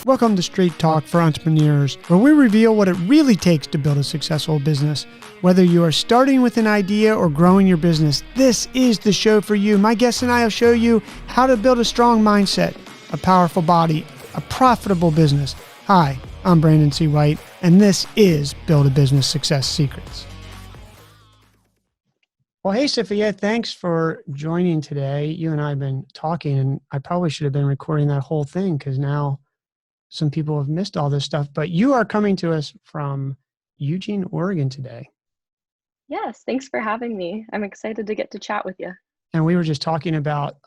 Welcome to Straight Talk for Entrepreneurs, where we reveal what it really takes to build a successful business. Whether you are starting with an idea or growing your business, this is the show for you. My guests and I will show you how to build a strong mindset, a powerful body, a profitable business. Hi, I'm Brandon C. White, and this is Build a Business Success Secrets. Well, hey, Sophia, thanks for joining today. You and I have been talking, and I probably should have been recording that whole thing because now some people have missed all this stuff, but you are coming to us from Eugene, Oregon today. Yes, thanks for having me. I'm excited to get to chat with you. And we were just talking about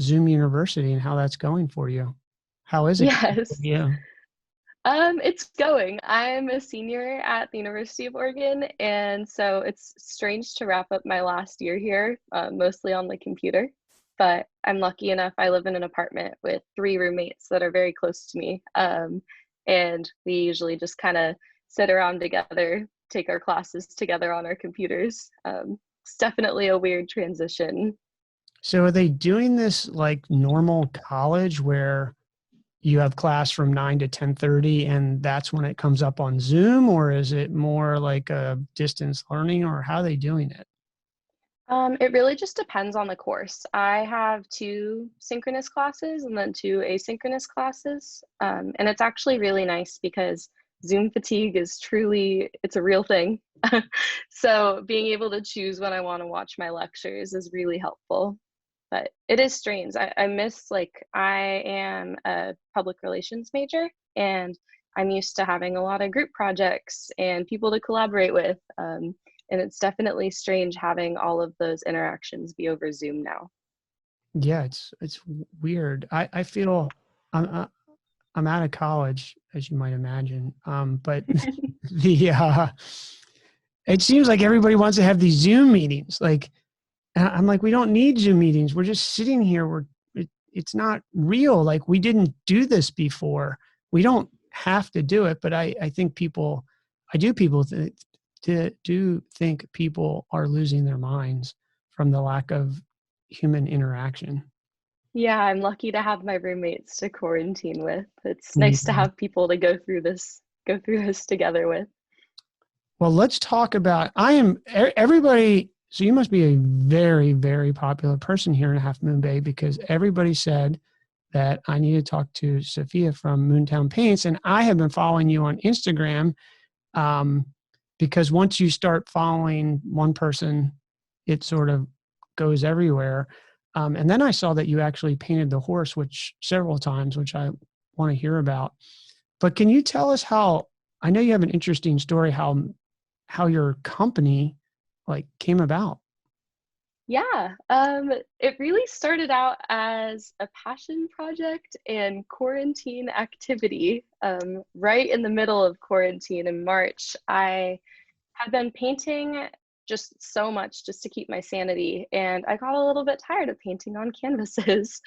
Zoom University and how that's going for you. How is it going for Yes, you? it's going. I'm a senior at the University of Oregon, and so it's strange to wrap up my last year here, mostly on the computer. But I'm lucky enough, I live in an apartment with 3 roommates that are very close to me. And we usually just kind of sit around together, take our classes together on our computers. It's definitely a weird transition. So are they doing this like normal college where you have class from 9 to 10:30 and that's when it comes up on Zoom, or is it more like a distance learning, or how are they doing it? It really just depends on the course. I have 2 synchronous classes and then 2 asynchronous classes. And it's actually really nice because Zoom fatigue is truly, it's a real thing. So being able to choose when I want to watch my lectures is really helpful. But it is strange. I miss, like, I am a public relations major, and I'm used to having a lot of group projects and people to collaborate with. And it's definitely strange having all of those interactions be over Zoom now. Yeah, it's weird. I feel I'm I'm out of college, as you might imagine. But the it seems like everybody wants to have these Zoom meetings. Like, I'm like, we don't need Zoom meetings. We're just sitting here. It's not real. Like, we didn't do this before. We don't have to do it. But I think people, I do people th- to do think people are losing their minds from the lack of human interaction. Yeah, I'm lucky to have my roommates to quarantine with. It's nice to Yeah. have people to go through this together with. Well, let's talk about, everybody. So you must be a very, very popular person here in Half Moon Bay, because everybody said that I need to talk to Sophia from MoonTown Paints. And I have been following you on Instagram, um, because once you start following one person, it sort of goes everywhere. And then I saw that you actually painted the horse, which several times, which I want to hear about. But can you tell us how, I know you have an interesting story, how your company like came about? Yeah, it really started out as a passion project and quarantine activity. Right in the middle of quarantine in March, I had been painting just so much just to keep my sanity, and I got a little bit tired of painting on canvases.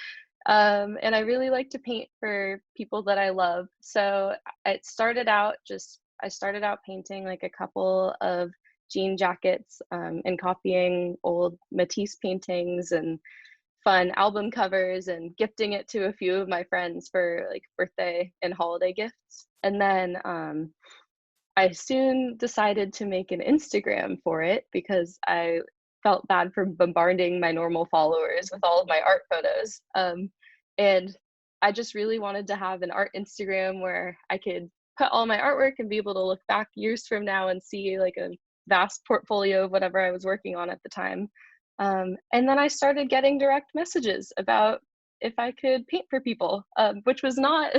And I really like to paint for people that I love. So I started out painting like a couple of jean jackets, and copying old Matisse paintings and fun album covers and gifting it to a few of my friends for like birthday and holiday gifts. And then I soon decided to make an Instagram for it because I felt bad for bombarding my normal followers with all of my art photos. And I just really wanted to have an art Instagram where I could put all my artwork and be able to look back years from now and see like a vast portfolio of whatever I was working on at the time. And then I started getting direct messages about if I could paint for people, which was not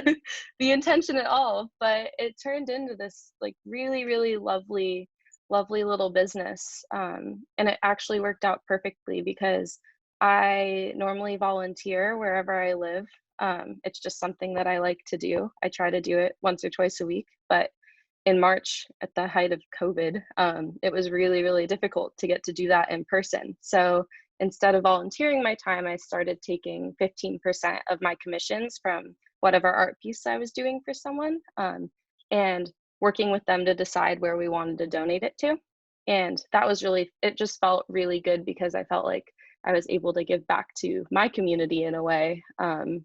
the intention at all, but it turned into this like really, really lovely, lovely little business. And it actually worked out perfectly because I normally volunteer wherever I live. It's just something that I like to do. I try to do it once or twice a week, but in March at the height of COVID, it was really, really difficult to get to do that in person. So instead of volunteering my time, I started taking 15% of my commissions from whatever art piece I was doing for someone, and working with them to decide where we wanted to donate it to. And that was really, it just felt really good because I felt like I was able to give back to my community in a way,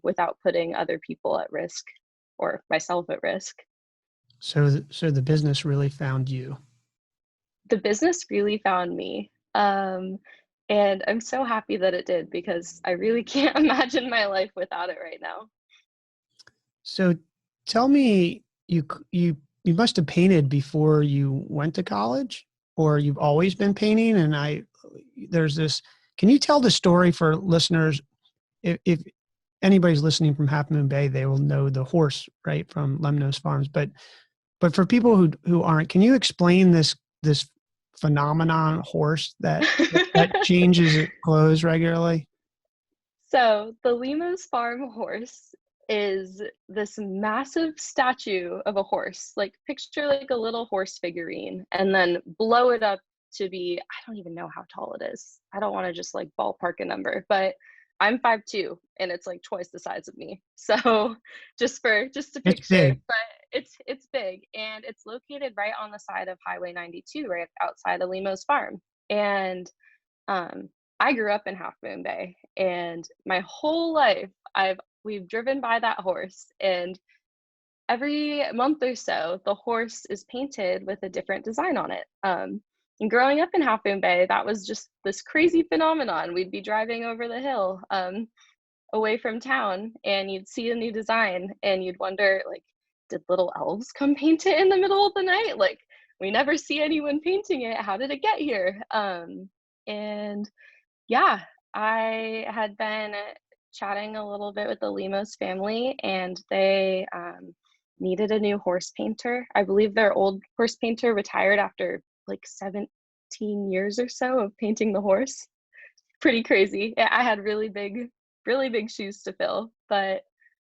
without putting other people at risk. or myself at risk. So the business really found you. The business really found me. And I'm so happy that it did because I really can't imagine my life without it right now. So tell me, you must have painted before you went to college, or you've always been painting. And there's this. Can you tell the story for listeners? If anybody's listening from Half Moon Bay, they will know the horse, right, from Lemnos Farms. But for people who aren't, can you explain this phenomenon horse that changes its clothes regularly? So the Lemos Farm horse is this massive statue of a horse. Like picture like a little horse figurine and then blow it up to be, I don't even know how tall it is. I don't want to just like ballpark a number, but I'm 5'2" and it's like twice the size of me. So just to It's picture, big. but it's big and it's located right on the side of Highway 92, right outside of Lemos Farm. And um, I grew up in Half Moon Bay, and my whole life we've driven by that horse, and every month or so, the horse is painted with a different design on it. And growing up in Half Moon Bay, that was just this crazy phenomenon. We'd be driving over the hill away from town, and you'd see a new design, and you'd wonder, like, did little elves come paint it in the middle of the night? Like, we never see anyone painting it. How did it get here? And yeah, I had been chatting a little bit with the Lemos family, and they needed a new horse painter. I believe their old horse painter retired after like 17 years or so of painting the horse. Pretty crazy. I had really big shoes to fill, but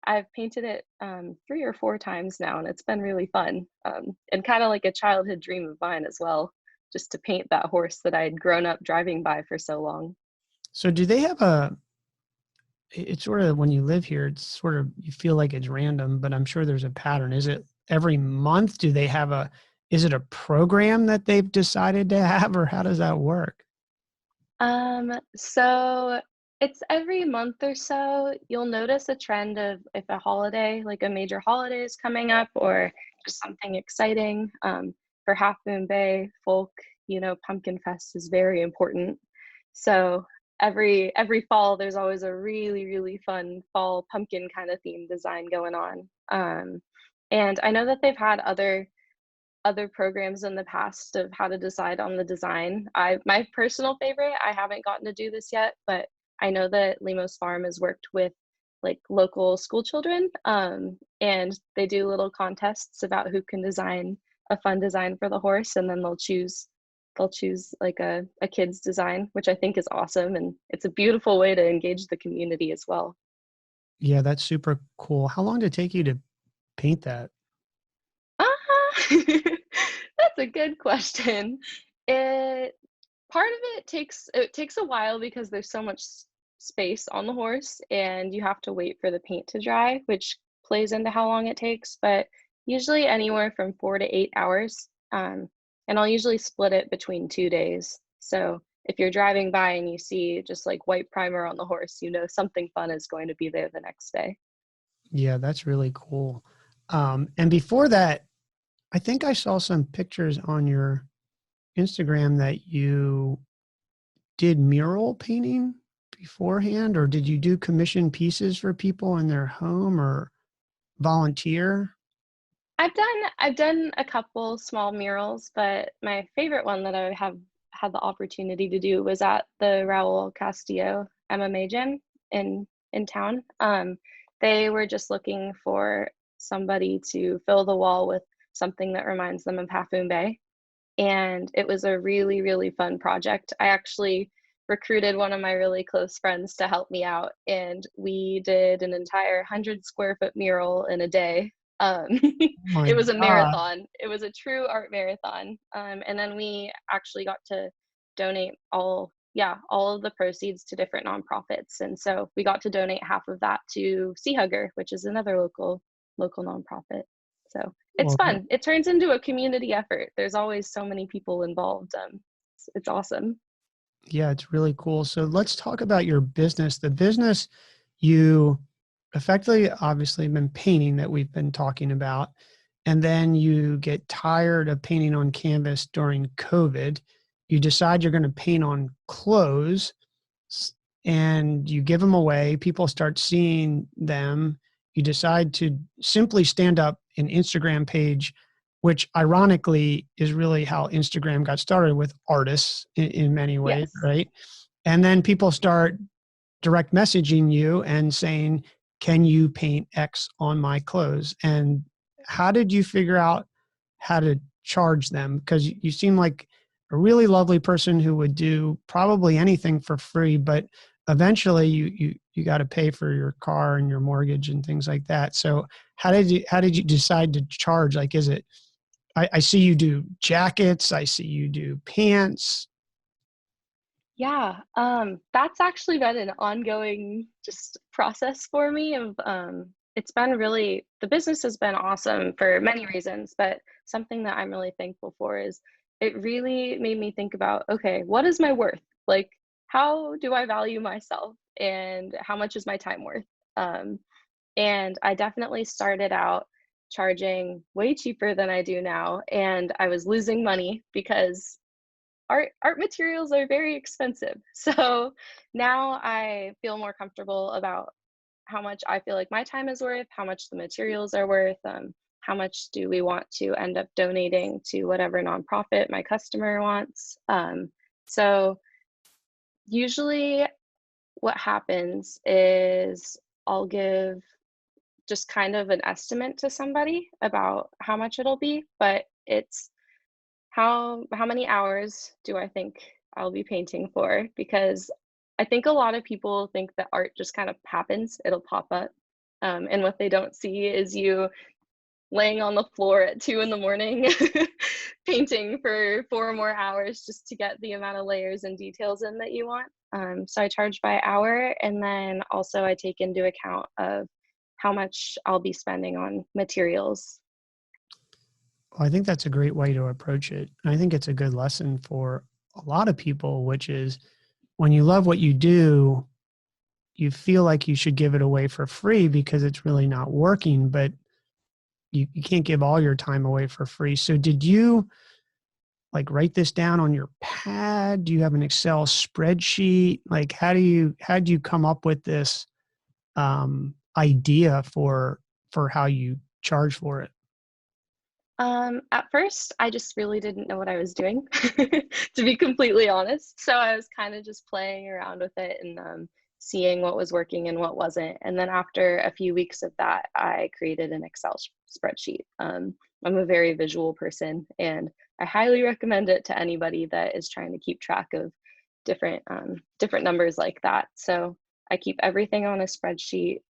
I've painted it 3 or 4 times now, and it's been really fun and kind of like a childhood dream of mine as well, just to paint that horse that I'd grown up driving by for so long. So do they have a, it's sort of, when you live here, it's sort of, you feel like it's random, but I'm sure there's a pattern. Is it every month? Do they have is it a program that they've decided to have, or how does that work? So it's every month or so, you'll notice a trend of if a holiday, like a major holiday is coming up or just something exciting. For Half Moon Bay folk, Pumpkin Fest is very important. So every fall, there's always a really, really fun fall pumpkin kind of theme design going on. And I know that they've had other programs in the past of how to decide on the design. My personal favorite, I haven't gotten to do this yet, but I know that Lemos Farm has worked with like local school children, and they do little contests about who can design a fun design for the horse, and then they'll choose like a kid's design, which I think is awesome, and it's a beautiful way to engage the community as well. Yeah, that's super cool. How long did it take you to paint that? That's a good question. It Part of it takes a while because there's so much space on the horse and you have to wait for the paint to dry, which plays into how long it takes, but usually anywhere from 4 to 8 hours. And I'll usually split it between 2 days. So if you're driving by and you see just like white primer on the horse, something fun is going to be there the next day. Yeah, that's really cool. And before that, I think I saw some pictures on your Instagram that you did mural painting beforehand, or did you do commission pieces for people in their home or volunteer? I've done a couple small murals, but my favorite one that I have had the opportunity to do was at the Raul Castillo MMA gym in town. They were just looking for somebody to fill the wall with something that reminds them of Half Moon Bay, and it was a really, really fun project. I actually recruited one of my really close friends to help me out, and we did an entire 100 square foot mural in a day. Oh my It was a gosh. marathon. It was a true art marathon. And then we actually got to donate all of the proceeds to different nonprofits. And so we got to donate half of that to Sea Hugger, which is another local nonprofit. So it's Well, fun. It turns into a community effort. There's always so many people involved. It's awesome. yeah, it's really cool. So let's talk about your business. The business you effectively obviously been painting that we've been talking about, and then you get tired of painting on canvas during COVID. You decide you're going to paint on clothes, and you give them away. People start seeing them. You decide to simply stand up an Instagram page, which ironically is really how Instagram got started, with artists in many ways, Yes. right? And then people start direct messaging you and saying, can you paint X on my clothes? And how did you figure out how to charge them? Because you seem like a really lovely person who would do probably anything for free, but eventually you got to pay for your car and your mortgage and things like that. So how did you decide to charge? Like, is it, I see you do jackets, I see you do pants. Yeah, that's actually been an ongoing just process for me of it's been really the business has been awesome for many reasons, but something that I'm really thankful for is it really made me think about, okay, what is my worth? Like, how do I value myself and how much is my time worth? Um, and I definitely started out charging way cheaper than I do now, and I was losing money because art materials are very expensive. So now I feel more comfortable about how much I feel like my time is worth, how much the materials are worth, how much do we want to end up donating to whatever nonprofit my customer wants. So usually what happens is I'll give just kind of an estimate to somebody about how much it'll be, but it's how many hours do I think I'll be painting for? Because I think a lot of people think that art just kind of happens, it'll pop up. And what they don't see is you laying on the floor at 2 in the morning, painting for 4 more hours just to get the amount of layers and details in that you want. So I charge by hour, and then also I take into account of how much I'll be spending on materials. Well, I think that's a great way to approach it. And I think it's a good lesson for a lot of people, which is when you love what you do, you feel like you should give it away for free because it's really not working, but you can't give all your time away for free. So did you like write this down on your pad? Do you have an Excel spreadsheet? Like how do you come up with this idea for how you charge for it? At first, I just really didn't know what I was doing, to be completely honest. So I was kind of just playing around with it and seeing what was working and what wasn't. And then after a few weeks of that, I created an Excel spreadsheet. I'm a very visual person, and I highly recommend it to anybody that is trying to keep track of different numbers like that. So I keep everything on a spreadsheet.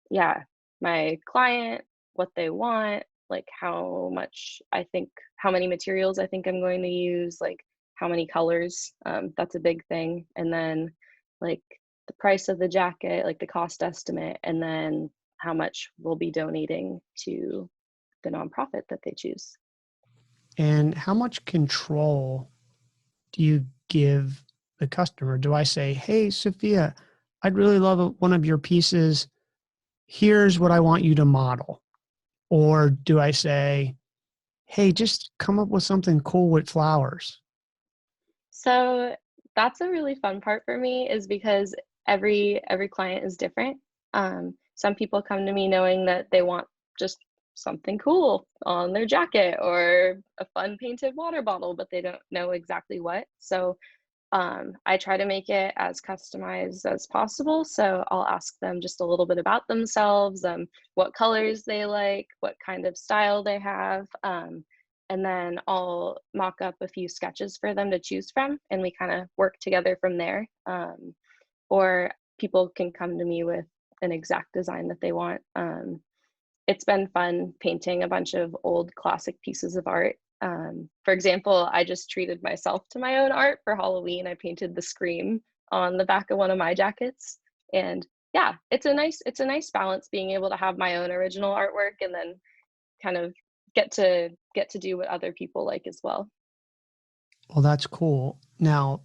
Yeah, my client, what they want, like how much I think, how many materials I think I'm going to use, like how many colors. That's a big thing. And then like the price of the jacket, like the cost estimate, and then how much we'll be donating to the nonprofit that they choose. And how much control do you give the customer? Do I say, hey, Sophia, I'd really love one of your pieces. Here's what I want you to model. Or do I say, hey, just come up with something cool with flowers? So that's a really fun part for me is because every client is different. Some people come to me knowing that they want just something cool on their jacket or a fun painted water bottle, but they don't know exactly what. So I try to make it as customized as possible. So I'll ask them just a little bit about themselves, what colors they like, what kind of style they have. And then I'll mock up a few sketches for them to choose from, and we kind of work together from there. Or people can come to me with an exact design that they want. It's been fun painting a bunch of old classic pieces of art. For example, I just treated myself to my own art for Halloween. I painted the Scream on the back of one of my jackets. And yeah, it's a nice balance being able to have my own original artwork and then kind of get to do what other people like as well. Well, that's cool. Now,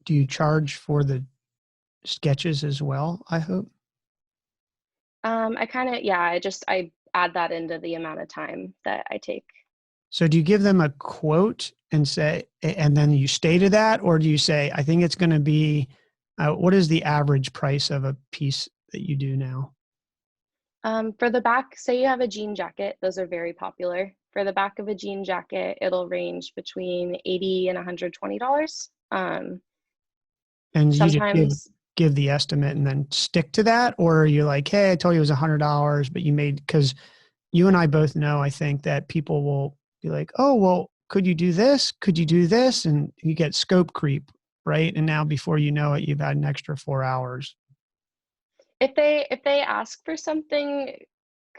do you charge for the sketches as well, I hope? I add that into the amount of time that I take. So do you give them a quote and say, and then you stay to that, or do you say, I think it's going to be, what is the average price of a piece that you do now? For the back, say you have a jean jacket, those are very popular. For the back of a jean jacket, it'll range between $80 and $120. And you just Sometimes give the estimate and then stick to that, or are you like, hey, I told you it was $100, but you made, because you and I both know, I think that people will be like, oh, well, could you do this? Could you do this? And you get scope creep, right? And now before you know it, you've had an extra 4 hours. if they ask for something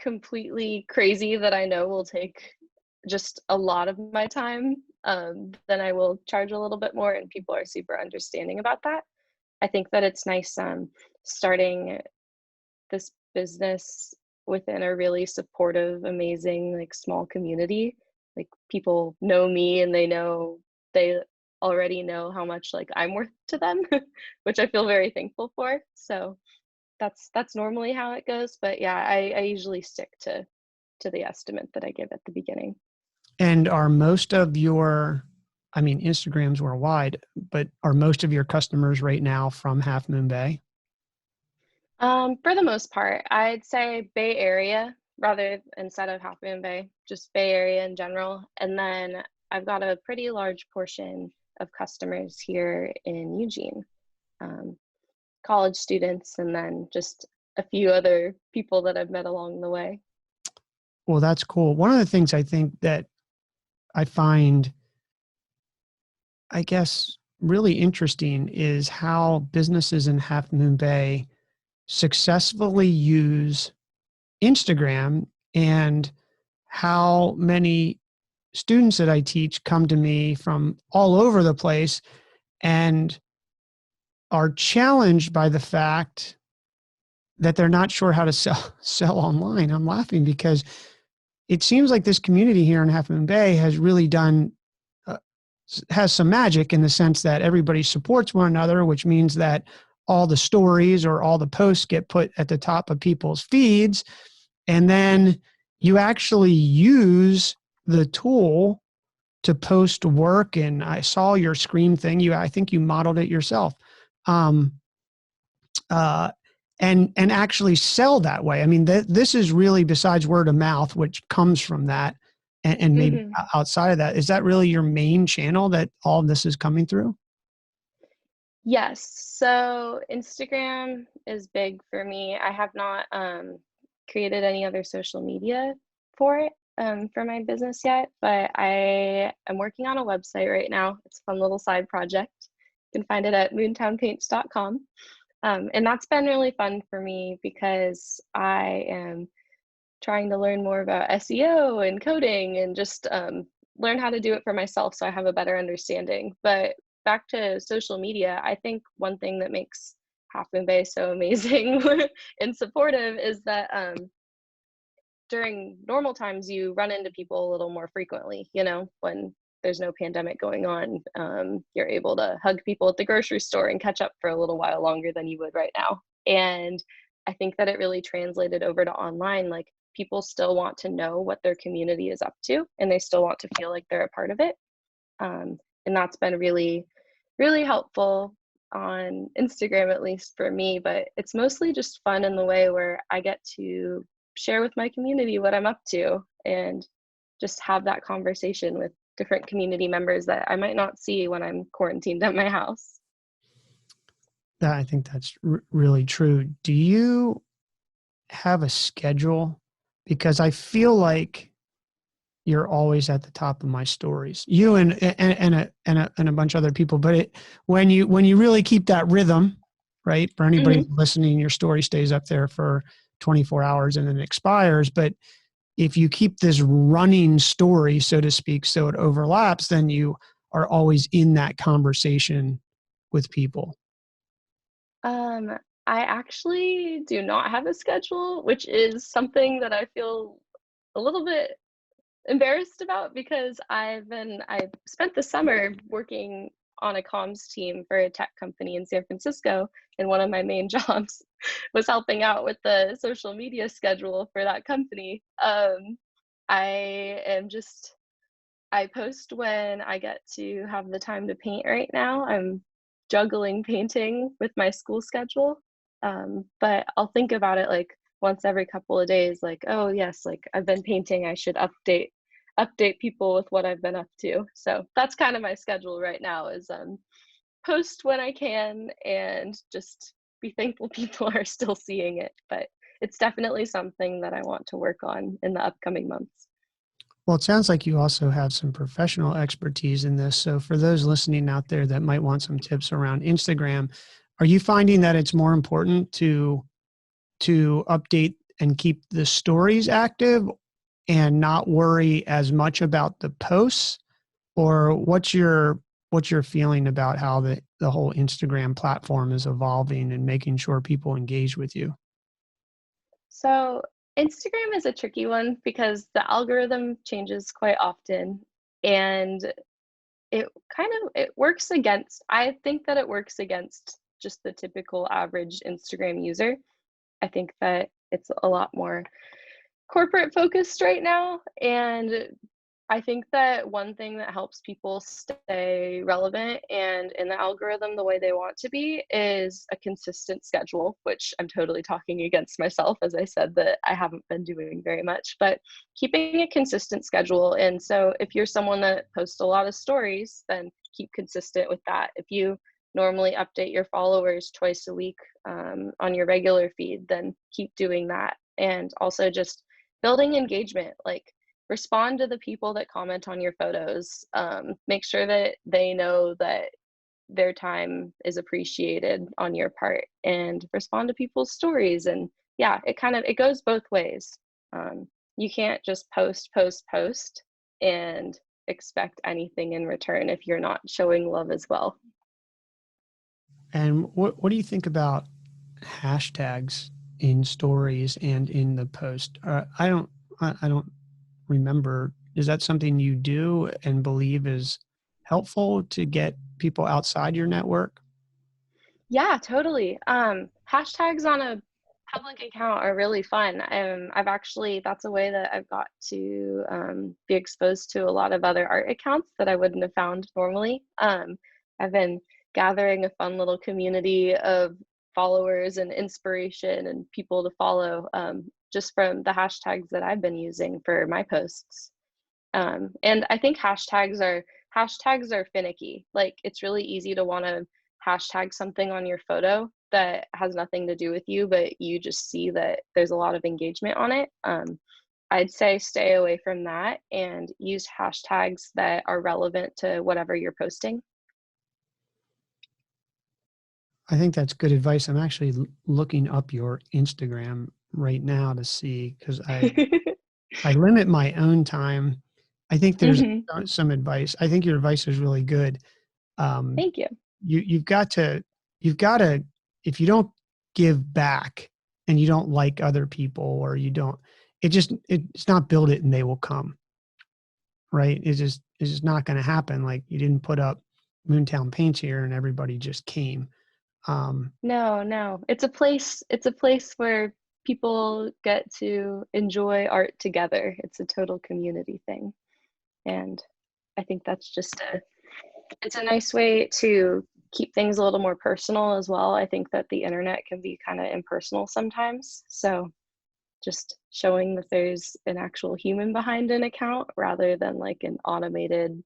completely crazy that I know will take just a lot of my time, then I will charge a little bit more, and people are super understanding about that. I think that it's nice starting this business within a really supportive, amazing, like small community. Like people know me and they already know how much like I'm worth to them, which I feel very thankful for. So that's normally how it goes. But yeah, I usually stick to the estimate that I give at the beginning. And are most of your, I mean, Instagram's worldwide, but are most of your customers right now from Half Moon Bay? For the most part, I'd say Bay Area rather instead of Half Moon Bay, just Bay Area in general. And then I've got a pretty large portion of customers here in Eugene, um, college students, and then just a few other people that I've met along the way. Well, that's cool. One of the things I think that I find, I guess, really interesting is how businesses in Half Moon Bay successfully use Instagram, and how many students that I teach come to me from all over the place and are challenged by the fact that they're not sure how to sell online. I'm laughing because it seems like this community here in Half Moon Bay has really done uh, has some magic, in the sense that everybody supports one another, which means that all the stories or all the posts get put at the top of people's feeds, and then you actually use the tool to post work. And I saw your Scream thing. I think you modeled it yourself. Um, uh, and actually sell that way. I mean, this is really, besides word of mouth, which comes from that, and maybe Hmm. outside of that, is that really your main channel that all of this is coming through? Yes. So Instagram is big for me. I have not created any other social media for it for my business yet, but I am working on a website right now. It's a fun little side project. You can find it at moontownpaints.com. And that's been really fun for me because I am trying to learn more about SEO and coding and just learn how to do it for myself so I have a better understanding. But back to social media, I think one thing that makes Half Moon Bay so amazing and supportive is that during normal times you run into people a little more frequently, when there's no pandemic going on. You're able to hug people at the grocery store and catch up for a little while longer than you would right now. And I think that it really translated over to online. Like people still want to know what their community is up to, and they still want to feel like they're a part of it. And that's been really, really helpful on Instagram, at least for me. But it's mostly just fun in the way where I get to share with my community what I'm up to and just have that conversation with different community members that I might not see when I'm quarantined at my house. I think that's really true. Do you have a schedule? Because I feel like you're always at the top of my stories. You and a bunch of other people. But when you really keep that rhythm, right? For anybody Hmm. listening, your story stays up there for 24 hours and then it expires. But if you keep this running story, so to speak, so it overlaps, then you are always in that conversation with people. Um, I actually do not have a schedule, which is something that I feel a little bit embarrassed about because I spent the summer working on a comms team for a tech company in San Francisco, and one of my main jobs was helping out with the social media schedule for that company. I am just, I post when I get to have the time to paint right now. I'm juggling painting with my school schedule. But I'll think about it like once every couple of days, like, oh yes, like I've been painting, I should update people with what I've been up to. So that's kind of my schedule right now, is post when I can and just be thankful people are still seeing it. But it's definitely something that I want to work on in the upcoming months. Well, it sounds like you also have some professional expertise in this. So for those listening out there that might want some tips around Instagram, are you finding that it's more important to update and keep the stories active and not worry as much about the posts? Or what's your feeling about how the whole Instagram platform is evolving and making sure people engage with you? So Instagram is a tricky one because the algorithm changes quite often, and it works against, I think that it works against just the typical average Instagram user. I think that it's a lot more corporate focused right now, and I think that one thing that helps people stay relevant and in the algorithm the way they want to be is a consistent schedule, which I'm totally talking against myself, as I said that I haven't been doing very much, but keeping a consistent schedule. And so if you're someone that posts a lot of stories, then keep consistent with that. If you normally update your followers twice a week on your regular feed, then keep doing that. And also just building engagement, like respond to the people that comment on your photos. Make sure that they know that their time is appreciated on your part, and respond to people's stories. And yeah, it goes both ways. You can't just post and expect anything in return if you're not showing love as well. And what do you think about hashtags in stories and in the post? I don't remember. Is that something you do and believe is helpful to get people outside your network? Yeah, totally. Hashtags on a public account are really fun. I've actually, that's a way that I've got to be exposed to a lot of other art accounts that I wouldn't have found normally. I've been gathering a fun little community of followers and inspiration and people to follow, just from the hashtags that I've been using for my posts. And I think hashtags are finicky. Like it's really easy to want to hashtag something on your photo that has nothing to do with you, but you just see that there's a lot of engagement on it. I'd say stay away from that and use hashtags that are relevant to whatever you're posting. I think that's good advice. I'm actually looking up your Instagram right now to see, because I limit my own time. I think there's Hmm. some advice. I think your advice is really good. Um, Thank you. you've got to, if you don't give back and you don't like other people, or you don't, it's not build it and they will come, right? It's just not going to happen. Like you didn't put up MoonTown Paints here and everybody just came. Um, No, no. It's a place where people get to enjoy art together. It's a total community thing. And I think that's just it's a nice way to keep things a little more personal as well. I think that the internet can be kind of impersonal sometimes. So just showing that there's an actual human behind an account rather than like an automated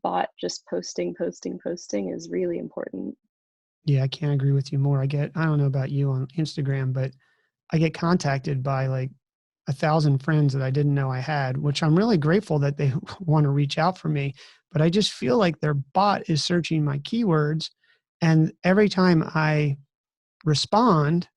bot just posting is really important. yeah, I can't agree with you more. I don't know about you on Instagram, but I get contacted by like 1,000 friends that I didn't know I had, which I'm really grateful that they want to reach out for me. But I just feel like their bot is searching my keywords. And every time I respond,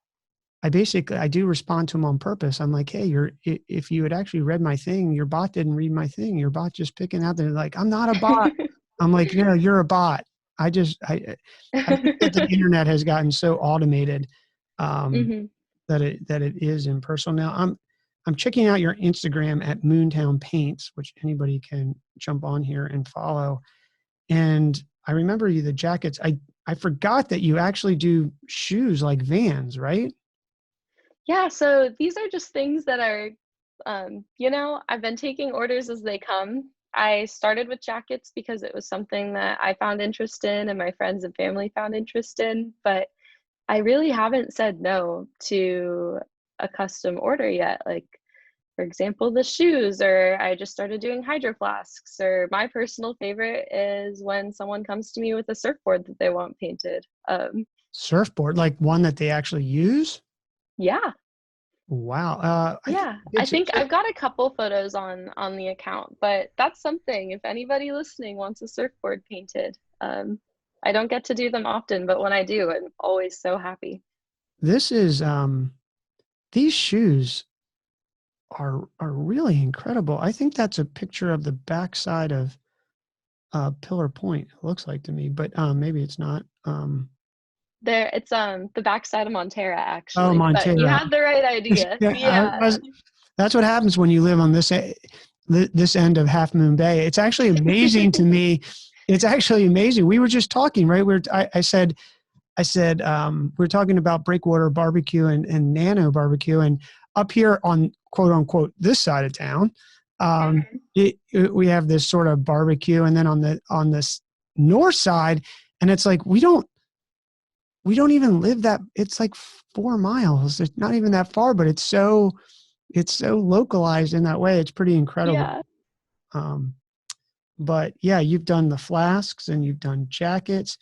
I do respond to them on purpose. I'm like, hey, if you had actually read my thing, your bot didn't read my thing. Your bot just picking out there. Like, I'm not a bot. I'm like, no, you're a bot. I think that the internet has gotten so automated, um, Hmm. that it is impersonal. Now I'm checking out your Instagram at MoonTown Paints, which anybody can jump on here and follow. And I remember you, the jackets. I forgot that you actually do shoes like Vans, right? Yeah, so these are just things that are, I've been taking orders as they come. I started with jackets because it was something that I found interest in and my friends and family found interest in, but I really haven't said no to a custom order yet. Like, for example, the shoes, or I just started doing hydro flasks, or my personal favorite is when someone comes to me with a surfboard that they want painted. Surfboard, like one that they actually use? Yeah. Wow. I think Yeah, I it's think I've got a couple photos on the account, but that's something if anybody listening wants a surfboard painted. I don't get to do them often, but when I do, I'm always so happy. this is these shoes are really incredible. I think that's a picture of the backside of Pillar Point. It looks like to me, but maybe it's not. There, it's the backside of Montera Oh, actually, but you Montera. had the right idea. Yeah, Yeah. that's what happens when you live on this end of Half Moon Bay. It's actually amazing to me. It's actually amazing. We were just talking, right? I said we're talking about Breakwater Barbecue and Nano Barbecue, and up here on quote unquote this side of town, Mhm. we have this sort of barbecue, and then on this north side, and it's like we don't even live that. It's like 4 miles. It's not even that far, but it's so localized in that way. It's pretty incredible. Yeah. Um, but yeah, you've done the flasks and you've done jackets,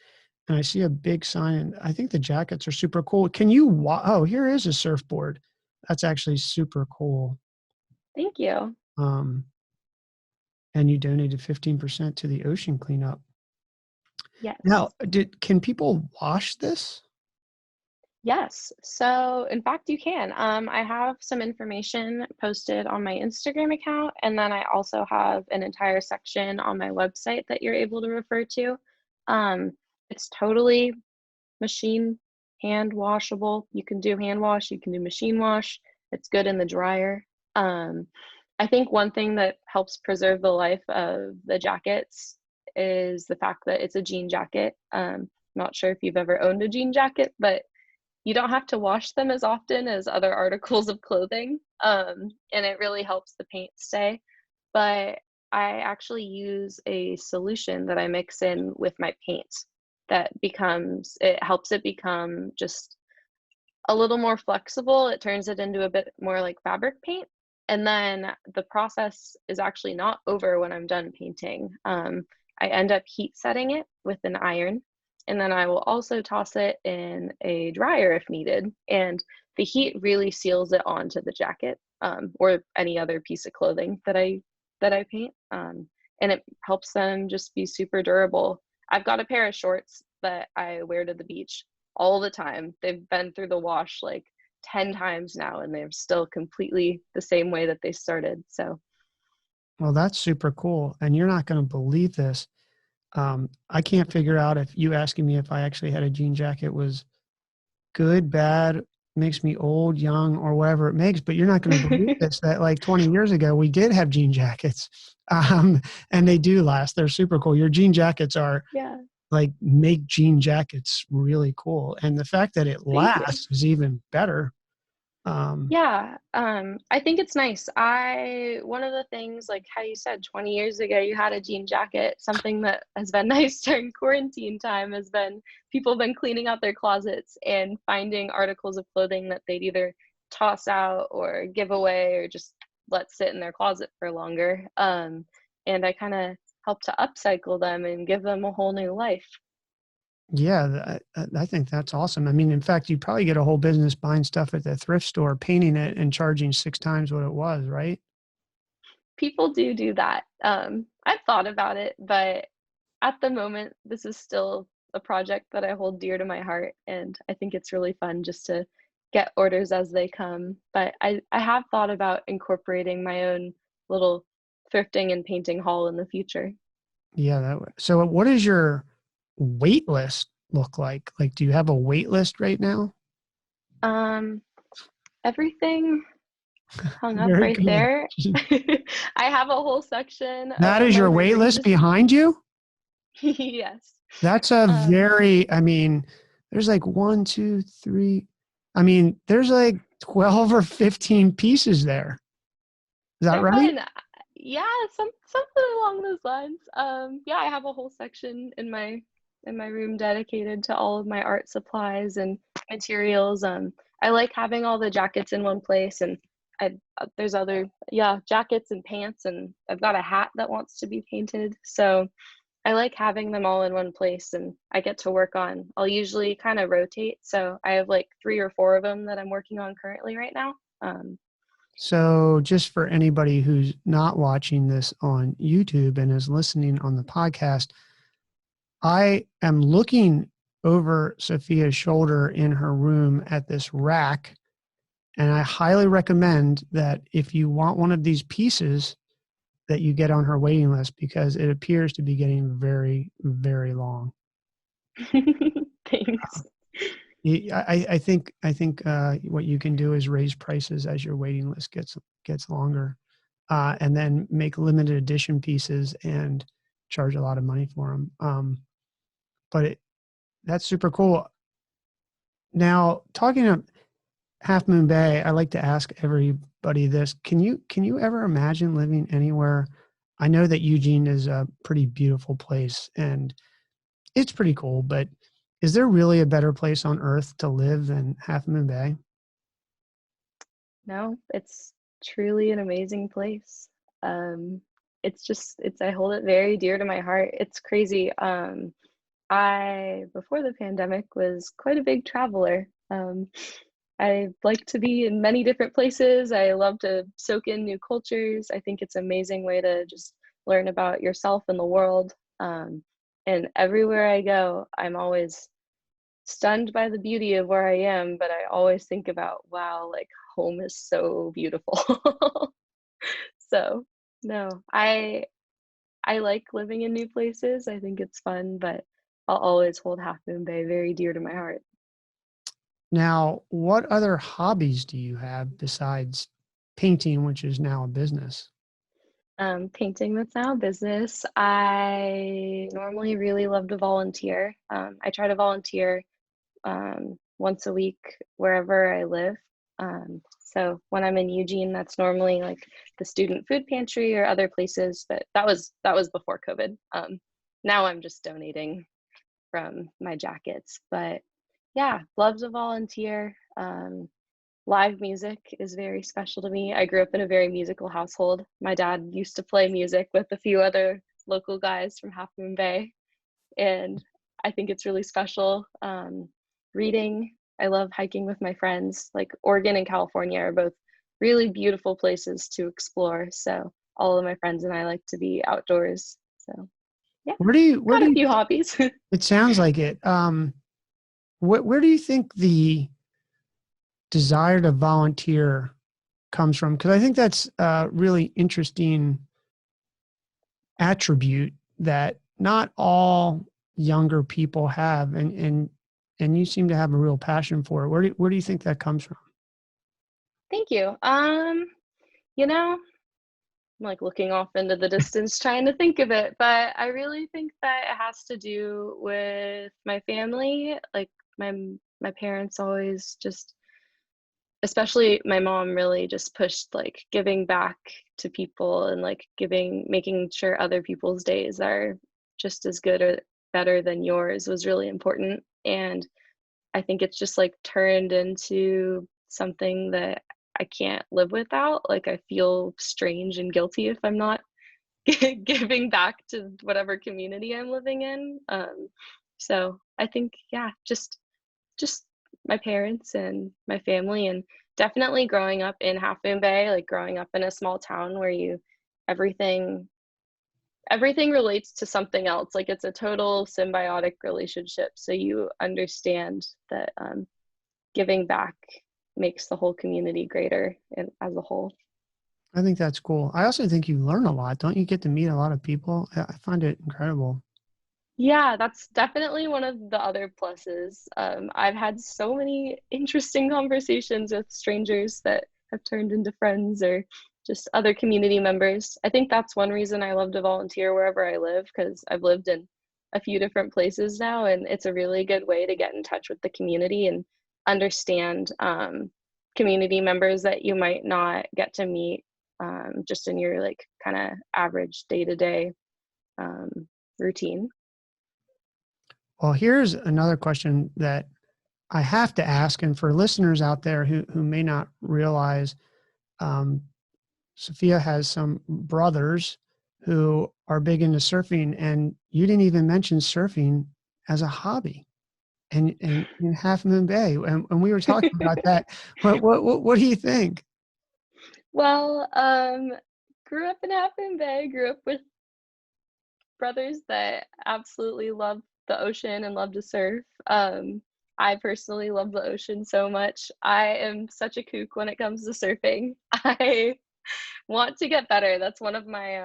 and I see a big sign. And I think the jackets are super cool. Can you? Oh, here is a surfboard. That's actually super cool. Thank you. Um, and you donated 15% to the ocean cleanup. Yes. Now, can people wash this? Yes. So, in fact, you can. I have some information posted on my Instagram account, and then I also have an entire section on my website that you're able to refer to. Um, it's totally machine hand washable. You can do hand wash, you can do machine wash. It's good in the dryer. Um, I think one thing that helps preserve the life of the jackets is the fact that it's a jean jacket. Not sure if you've ever owned a jean jacket, but you don't have to wash them as often as other articles of clothing. And it really helps the paint stay. But I actually use a solution that I mix in with my paint it helps it become just a little more flexible. It turns it into a bit more like fabric paint. And then the process is actually not over when I'm done painting. I end up heat setting it with an iron, and then I will also toss it in a dryer if needed. And the heat really seals it onto the jacket, or any other piece of clothing that I paint. And it helps them just be super durable. I've got a pair of shorts that I wear to the beach all the time. They've been through the wash like 10 times now, and they're still completely the same way that they started. So, Well, that's super cool. And you're not going to believe this. I can't figure out if you asking me if I actually had a jean jacket was good, bad, makes me old, young, or whatever it makes. But you're not going to believe this, that like 20 years ago, we did have jean jackets. And they do last. They're super cool. Your jean jackets are yeah, like make jean jackets really cool. And the fact that it thank you. lasts is even better. Um, Yeah, I think it's nice. One of the things, like how you said, 20 years ago, you had a jean jacket. Something that has been nice during quarantine time has been people have been cleaning out their closets and finding articles of clothing that they'd either toss out or give away or just let sit in their closet for longer. And I kind of help to upcycle them and give them a whole new life. Yeah, I think that's awesome. I mean, in fact, you probably get a whole business buying stuff at the thrift store, painting it and charging 6 times what it was, right? People do that. I've thought about it, but at the moment, this is still a project that I hold dear to my heart, and I think it's really fun just to get orders as they come. But I have thought about incorporating my own little thrifting and painting haul in the future. Yeah, so what does your wait list look like? Like, do you have a wait list right now? Um, Everything hung up Very right good. there. I have a whole section That of is my your wait room list just behind you? yes. That's a Um, very, I mean, there's like one, two, three. I mean, there's like 12 or 15 pieces there. Is that they're right? fun. Yeah, something along those lines. Yeah, I have a whole section in my room dedicated to all of my art supplies and materials. I like having all the jackets in one place, and there's other, yeah, jackets and pants, and I've got a hat that wants to be painted. So I like having them all in one place, and I get to work on. I'll usually kind of rotate, so I have like 3 or 4 of them that I'm working on currently right now. So, just for anybody who's not watching this on YouTube and is listening on the podcast, I am looking over Sophia's shoulder in her room at this rack. And I highly recommend that if you want one of these pieces, that you get on her waiting list because it appears to be getting very, very long. Thanks. I think what you can do is raise prices as your waiting list gets longer, and then make limited edition pieces and charge a lot of money for them. But that's super cool. Now, talking of Half Moon Bay, I like to ask everybody this: Can you ever imagine living anywhere? I know that Eugene is a pretty beautiful place, and it's pretty cool, but is there really a better place on earth to live than Half Moon Bay? No, it's truly an amazing place. Um, I hold it very dear to my heart. It's crazy. I, before the pandemic, was quite a big traveler. I like to be in many different places. I love to soak in new cultures. I think it's an amazing way to just learn about yourself and the world. And everywhere I go, I'm always stunned by the beauty of where I am, but I always think about, wow, like home is so beautiful. So, no, I like living in new places. I think it's fun, but I'll always hold Half Moon Bay very dear to my heart. Now, what other hobbies do you have besides painting, which is now a business? Painting, that's now a business. I normally really love to volunteer. I try to volunteer once a week wherever I live. So when I'm in Eugene, that's normally like the student food pantry or other places, but that was before COVID. Now I'm just donating from my jackets, but yeah, love to volunteer. Live music is very special to me. I grew up in a very musical household. My dad used to play music with a few other local guys from Half Moon Bay, and I think it's really special. Reading, I love hiking with my friends. Like Oregon and California are both really beautiful places to explore. So all of my friends and I like to be outdoors. So yeah, Where got do a you, few hobbies. it sounds like it. Where do you think the desire to volunteer comes from? Because I think that's a really interesting attribute that not all younger people have, and you seem to have a real passion for it. Where do you think that comes from? Thank you. You know, I'm like looking off into the distance trying to think of it, but I really think that it has to do with my family. Like my my parents always just, especially my mom, really just pushed like giving back to people and like making sure other people's days are just as good or better than yours was really important. And I think it's just like turned into something that I can't live without. Like I feel strange and guilty if I'm not giving back to whatever community I'm living in. So I think, yeah, just my parents and my family, and definitely growing up in Half Moon Bay, like growing up in a small town where you everything everything relates to something else. Like it's a total symbiotic relationship. So you understand that giving back makes the whole community greater and as a whole. I think that's cool. I also think you learn a lot. Don't you get to meet a lot of people? I find it incredible. Yeah, that's definitely one of the other pluses. I've had so many interesting conversations with strangers that have turned into friends or just other community members. I think that's one reason I love to volunteer wherever I live, because I've lived in a few different places now, and it's a really good way to get in touch with the community and understand community members that you might not get to meet just in your like kind of average day-to-day routine. Well, here's another question that I have to ask, and for listeners out there who may not realize, um, Sophia has some brothers who are big into surfing, and you didn't even mention surfing as a hobby. And in Half Moon Bay, and we were talking about that. What do you think? Well, grew up in Half Moon Bay, grew up with brothers that absolutely love the ocean and love to surf. I personally love the ocean so much. I am such a kook when it comes to surfing. I want to get better. That's one of my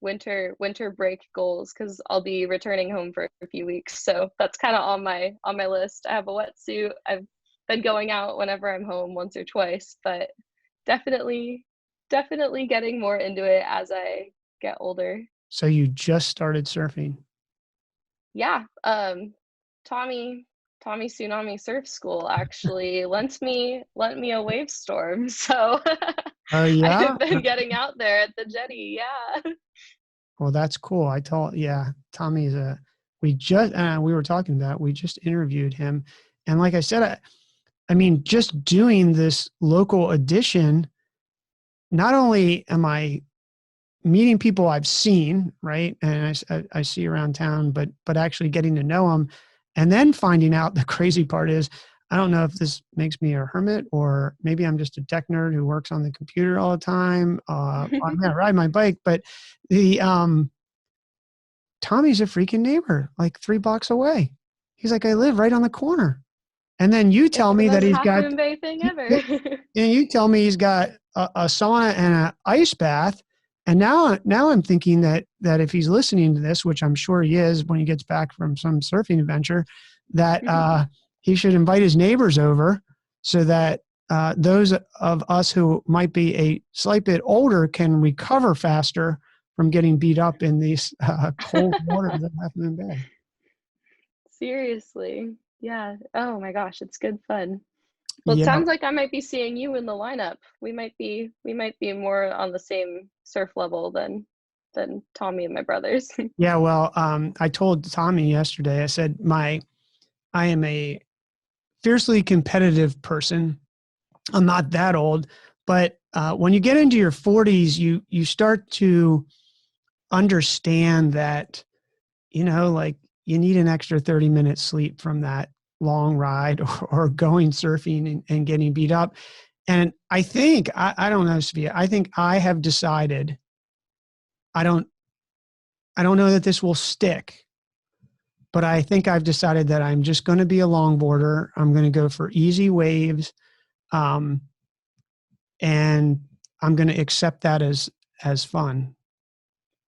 winter break goals because I'll be returning home for a few weeks. So that's kind of on my list. I have a wetsuit. I've been going out whenever I'm home once or twice, but definitely getting more into it as I get older. So you just started surfing? Yeah, Tommy Tsunami Surf School actually lent me a wave storm, so Oh yeah. I've been getting out there at the jetty. Yeah. Well, that's cool. Yeah, Tommy's we were talking about, we just interviewed him. And like I said, I mean, just doing this local edition, not only am I meeting people I've seen, right, and I see around town, but actually getting to know them, and then finding out the crazy part is, I don't know if this makes me a hermit or maybe I'm just a tech nerd who works on the computer all the time. I'm gonna ride my bike, but the Tommy's a freaking neighbor, like 3 blocks away. He's like, I live right on the corner. And then you It's tell the me that most he's Half got, Moon Bay thing ever. and you tell me he's got a sauna and an ice bath. And now I'm thinking that if he's listening to this, which I'm sure he is when he gets back from some surfing adventure, that he should invite his neighbors over so that those of us who might be a slight bit older can recover faster from getting beat up in these cold waters of Half Moon Bay. Seriously. Yeah. Oh my gosh, it's good fun. Well, it Yeah. sounds like I might be seeing you in the lineup. We might be more on the same surf level than Tommy and my brothers. Yeah. Well, I told Tommy yesterday, I said, I am a fiercely competitive person. I'm not that old, but when you get into your 40s, you start to understand that, like you need an extra 30 minutes sleep from that long ride or going surfing and getting beat up. And I think, I don't know, Sophia, I think I have decided, I don't, I don't know that this will stick, but I think I've decided that I'm just going to be a longboarder. I'm going to go for easy waves. Um, and I'm going to accept that as fun.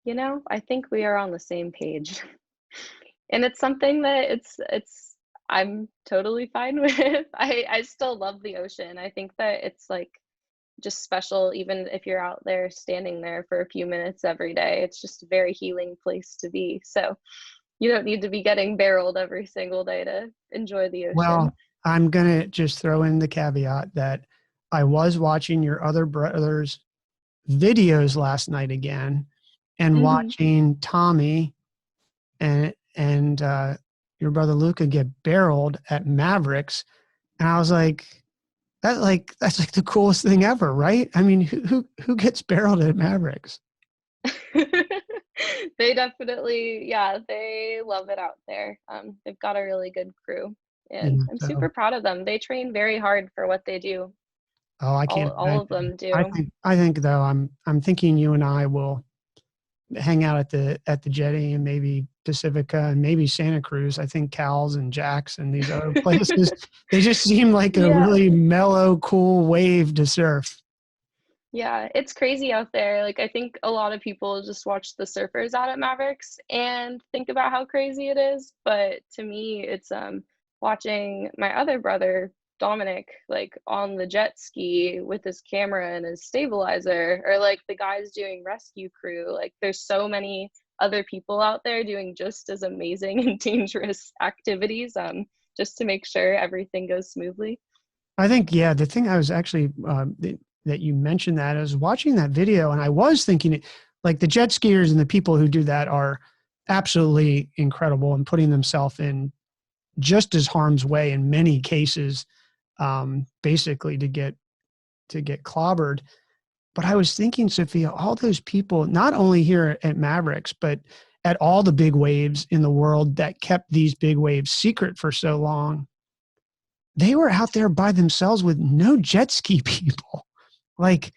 I think we are on the same page. And it's something that it's I'm totally fine with. I still love the ocean. I think that it's like just special even if you're out there standing there for a few minutes every day. It's just a very healing place to be. So you don't need to be getting barreled every single day to enjoy the ocean. Well, I'm going to just throw in the caveat that I was watching your other brothers' videos last night again and Hmm. watching Tommy and your brother Luca get barreled at Mavericks. And I was like, that's like the coolest thing ever, right? I mean, who gets barreled at Mavericks? They definitely, yeah, they love it out there. They've got a really good crew, and Yeah. I'm So, super proud of them. They train very hard for what they do. oh, I can't All of imagine. them do. I think though, I'm thinking you and I will hang out at the jetty and maybe Pacifica and maybe Santa Cruz. I think Cal's and Jack's and these other places, they just seem like a Yeah. really mellow, cool wave to surf. Yeah, it's crazy out there. Like I think a lot of people just watch the surfers out at Mavericks and think about how crazy it is, but to me it's watching my other brother Dominic like on the jet ski with his camera and his stabilizer, or like the guys doing rescue crew. Like there's so many other people out there doing just as amazing and dangerous activities, just to make sure everything goes smoothly. I think, yeah, the thing I was actually, that you mentioned that, I was watching that video and I was thinking, like, the jet skiers and the people who do that are absolutely incredible and putting themselves in just as harm's way in many cases, basically to get clobbered. But I was thinking, Sophia, all those people, not only here at Mavericks, but at all the big waves in the world that kept these big waves secret for so long, they were out there by themselves with no jet ski people. Like,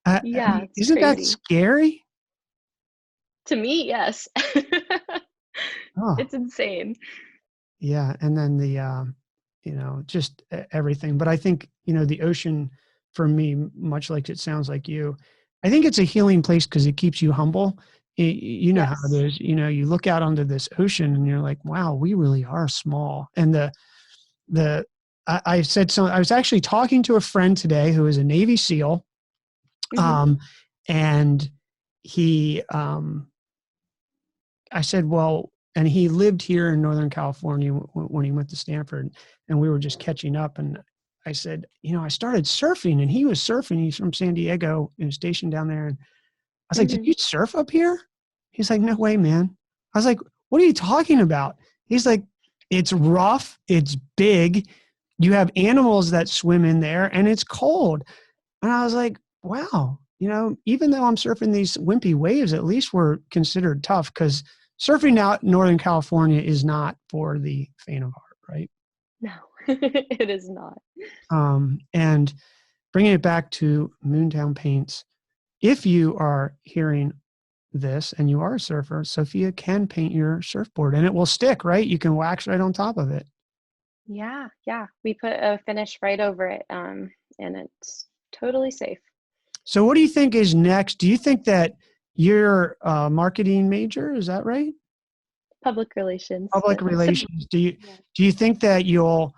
I Yeah, mean, it's isn't that crazy. scary? To me, yes. Oh, It's insane. yeah. And then just everything. But I think, the ocean for me, much like it sounds like you, I think it's a healing place because it keeps you humble. You know how it Yes. is. You look out onto this ocean and you're like, wow, we really are small. And the, I said so. I was actually talking to a friend today who is a Navy SEAL. Hmm. Um, and he, I said, well, and he lived here in Northern California when he went to Stanford, and we were just catching up. And I said, I started surfing, and he was surfing. He's from San Diego, stationed down there. And I was like, did Hmm. you surf up here? He's like, no way, man. I was like, what are you talking about? He's like, it's rough, it's big. You have animals that swim in there, and it's cold. And I was like, wow, even though I'm surfing these wimpy waves, at least we're considered tough because surfing out in Northern California is not for the faint of heart, right? No, it is not. And bringing it back to MoonTown Paints, if you are hearing this and you are a surfer, Sophia can paint your surfboard and it will stick, right? You can wax right on top of it. Yeah, yeah. We put a finish right over it, and it's totally safe. So, what do you think is next? Do you think that you're a marketing major? Is that right? Public relations, Public but relations. Do you yeah. do you think that you'll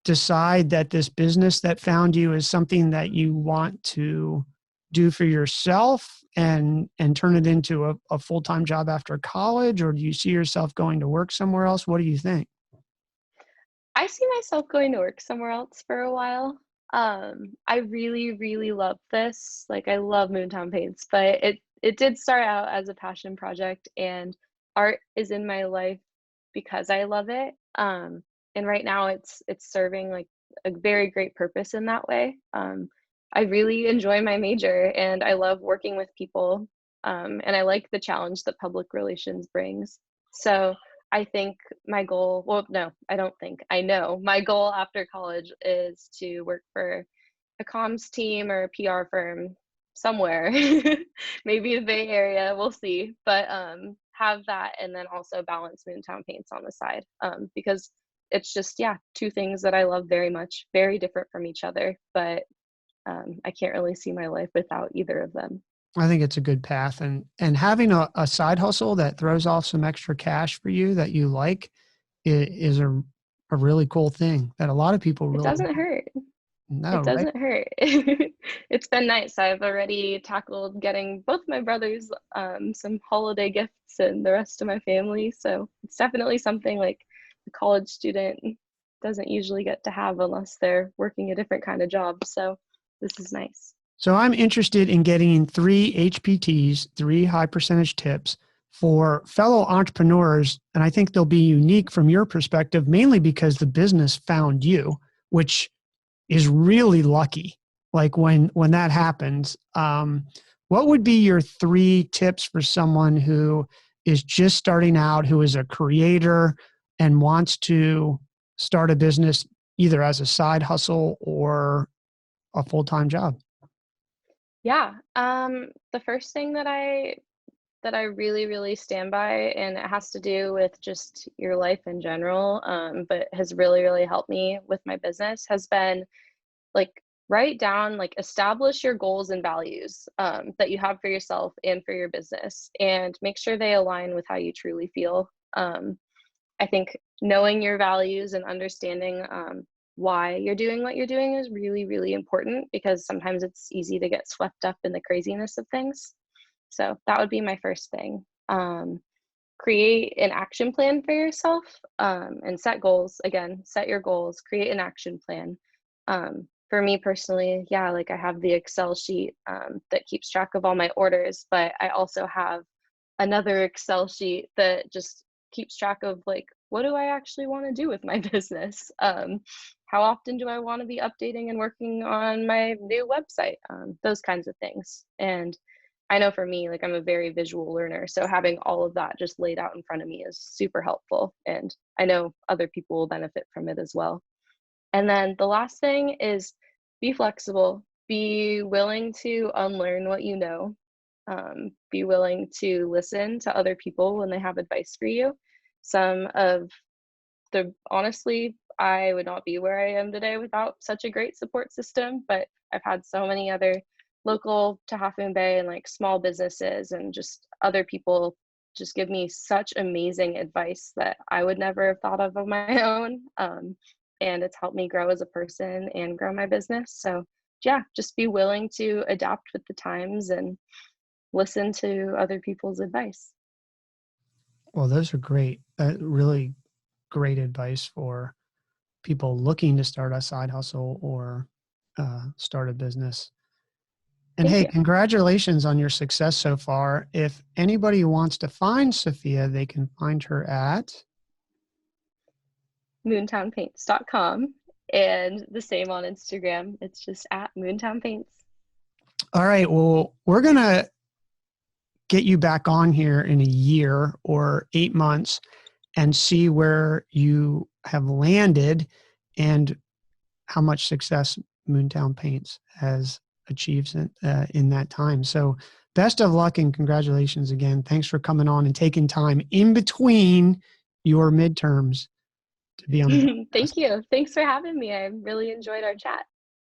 decide that this business that found you is something that you want to do for yourself and turn it into a full-time job after college, or do you see yourself going to work somewhere else? What do you think? I see myself going to work somewhere else for a while. I really, really love this. Like, I love MoonTown Paints, but it did start out as a passion project, and art is in my life because I love it. And right now it's serving like a very great purpose in that way. I really enjoy my major and I love working with people. And I like the challenge that public relations brings. So I think my goal, well, no, I don't think, I know my goal after college is to work for a comms team or a PR firm somewhere, maybe the Bay Area, we'll see. But have that and then also balance MoonTown Paints on the side, because it's just, yeah, two things that I love very much, very different from each other, but I can't really see my life without either of them. I think it's a good path, and having a side hustle that throws off some extra cash for you that you like is a really cool thing that a lot of people It really doesn't don't hurt. know, It right? doesn't hurt. It's been nice. I've already tackled getting both my brothers some holiday gifts and the rest of my family. So it's definitely something like a college student doesn't usually get to have unless they're working a different kind of job. So this is nice. So I'm interested in getting 3 HPTs, 3 high percentage tips for fellow entrepreneurs. And I think they'll be unique from your perspective, mainly because the business found you, which is really lucky. Like when that happens, what would be your 3 tips for someone who is just starting out, who is a creator and wants to start a business either as a side hustle or a full-time job? Yeah. The first thing that I really, really stand by, and it has to do with just your life in general, but has really, really helped me with my business, has been like write down, like establish your goals and values that you have for yourself and for your business, and make sure they align with how you truly feel. I think knowing your values and understanding why you're doing what you're doing is really, really important because sometimes it's easy to get swept up in the craziness of things. So that would be my first thing. create an action plan for yourself, and set goals. Again, set your goals, create an action plan. For me personally, yeah, like I have the Excel sheet that keeps track of all my orders, but I also have another Excel sheet that just keeps track of like, what do I actually want to do with my business? How often do I want to be updating and working on my new website? Those kinds of things. And I know for me, like I'm a very visual learner, so having all of that just laid out in front of me is super helpful. And I know other people will benefit from it as well. And then the last thing is be flexible, be willing to unlearn what you know, be willing to listen to other people when they have advice for you. Some of honestly, I would not be where I am today without such a great support system, but I've had so many other local to Half Moon Bay and like small businesses and just other people just give me such amazing advice that I would never have thought of on my own. And it's helped me grow as a person and grow my business. So yeah, just be willing to adapt with the times and listen to other people's advice. Well, those are great, really great advice for people looking to start a side hustle or start a business. And Thank hey, you. congratulations on your success so far. If anybody wants to find Sophia, they can find her at MoonTownPaints.com, and the same on Instagram. It's just at MoonTown Paints. All right. Well, we're going to get you back on here in a year or 8 months and see where you have landed and how much success MoonTown Paints has achieved in that time. So best of luck and congratulations again. Thanks for coming on and taking time in between your midterms to be on the podcast. Thank you. Thanks for having me. I really enjoyed our chat.